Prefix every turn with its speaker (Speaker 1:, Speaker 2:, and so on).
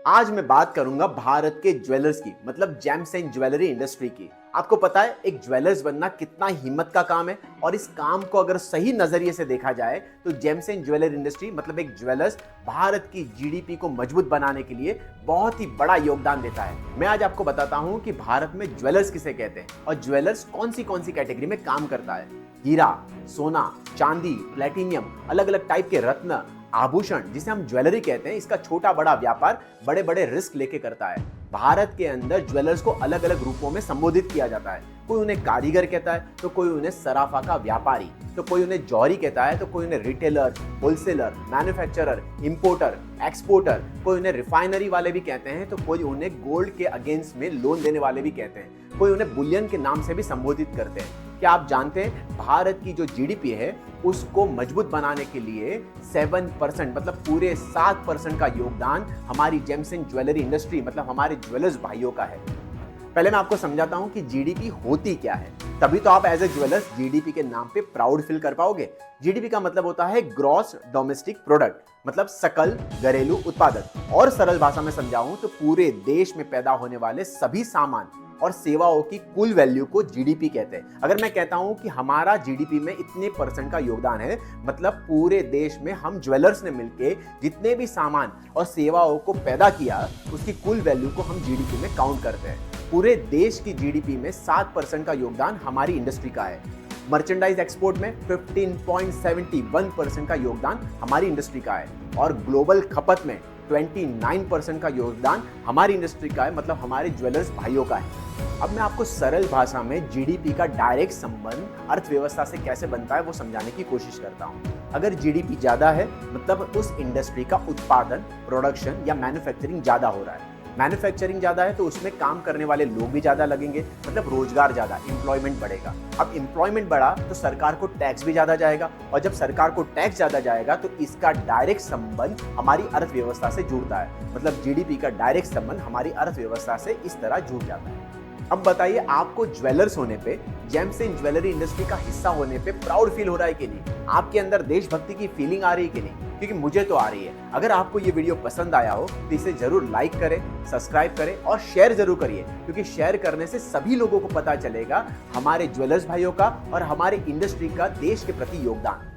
Speaker 1: आज मैं बात करूंगा भारत के ज्वेलर्स की, मतलब जेम्स एंड ज्वेलरी इंडस्ट्री की। आपको पता है एक ज्वेलर्स बनना कितना हिम्मत का काम है, और इस काम को अगर सही नजरिए से देखा जाए तो जेम्स एंड ज्वेलरी इंडस्ट्री मतलब एक ज्वेलर्स भारत की जीडीपी को मजबूत बनाने के लिए बहुत ही बड़ा योगदान देता है। मैं आज आपको बताता हूं कि भारत में ज्वेलर्स किसे कहते हैं और ज्वेलर्स कौन सी कैटेगरी में काम करता है। हीरा, सोना, चांदी, प्लेटिनियम, अलग अलग टाइप के रत्न, आभूषण जिसे हम ज्वेलरी कहते हैं, इसका छोटा बड़ा व्यापार बड़े बड़े रिस्क लेके करता है। भारत के अंदर ज्वेलर्स को अलग अलग रूपों में संबोधित किया जाता है। कोई उन्हें कारीगर कहता है, तो कोई उन्हें सराफा का व्यापारी, तो कोई उन्हें जौहरी कहता है, तो कोई उन्हें retailer, wholesaler, manufacturer, importer, exporter, कोई उन्हें रिफाइनरी वाले भी कहते हैं, तो कोई उन्हें गोल्ड के अगेंस्ट में लोन देने वाले भी कहते हैं, कोई उन्हें बुलियन के नाम से भी संबोधित करते हैं। क्या आप जानते हैं भारत की जो जीडीपी है उसको मजबूत बनाने के लिए 7% मतलब पूरे 7% का योगदान हमारी जेम्स एंड ज्वेलरी इंडस्ट्री मतलब हमारे ज्वेलर्स भाइयों का है। पहले मैं आपको समझाता हूं कि जीडीपी होती क्या है, तभी तो आप एज ए ज्वेलर्स जीडीपी के नाम पे प्राउड फील कर पाओगे। जीडीपी का मतलब होता है ग्रॉस डोमेस्टिक प्रोडक्ट, मतलब सकल घरेलू उत्पादन। और सरल भाषा में समझाऊं तो पूरे देश में पैदा होने वाले सभी सामान और सेवाओं की कुल वैल्यू को जीडीपी कहते हैं। अगर मैं कहता हूं कि हमारा जीडीपी में इतने % का योगदान है, मतलब पूरे देश में हम ज्वेलर्स ने मिलके जितने भी सामान और सेवाओं को पैदा किया उसकी कुल वैल्यू को हम जीडीपी में काउंट करते हैं। पूरे देश की जीडीपी में 7% का योगदान हमारी इंडस्ट्री का है। मर्चेंडाइज एक्सपोर्ट में 15.71% का योगदान हमारी इंडस्ट्री का है, और ग्लोबल खपत में 29% का योगदान हमारी इंडस्ट्री का है, मतलब हमारे ज्वेलर्स भाइयों का है। अब मैं आपको सरल भाषा में जीडीपी का डायरेक्ट संबंध अर्थव्यवस्था से कैसे बनता है वो समझाने की कोशिश करता हूं। अगर जीडीपी ज्यादा है मतलब उस इंडस्ट्री का उत्पादन, प्रोडक्शन या मैन्युफैक्चरिंग ज्यादा हो रहा है। मैन्युफैक्चरिंग ज्यादा है तो उसमें काम करने वाले लोग भी ज्यादा लगेंगे, मतलब रोजगार ज्यादा, एम्प्लॉयमेंट बढ़ेगा। अब एम्प्लॉयमेंट बढ़ा तो सरकार को टैक्स भी ज्यादा जाएगा, और जब सरकार को टैक्स ज्यादा जाएगा तो इसका डायरेक्ट संबंध हमारी अर्थव्यवस्था से जुड़ता है, मतलब जीडीपी का डायरेक्ट संबंध हमारी अर्थव्यवस्था से इस तरह जुड़ जाता है। अब बताइए, आपको ज्वेलर्स होने पे, जेम्स एंड ज्वेलरी इंडस्ट्री का हिस्सा होने पे प्राउड फील हो रहा है कि नहीं? आपके अंदर देशभक्ति की फीलिंग आ रही है कि नहीं? क्योंकि मुझे तो आ रही है। अगर आपको ये वीडियो पसंद आया हो तो इसे जरूर लाइक करें, सब्सक्राइब करें और शेयर जरूर करिए, क्योंकि शेयर करने से सभी लोगों को पता चलेगा हमारे ज्वेलर्स भाइयों का और हमारे इंडस्ट्री का देश के प्रति योगदान।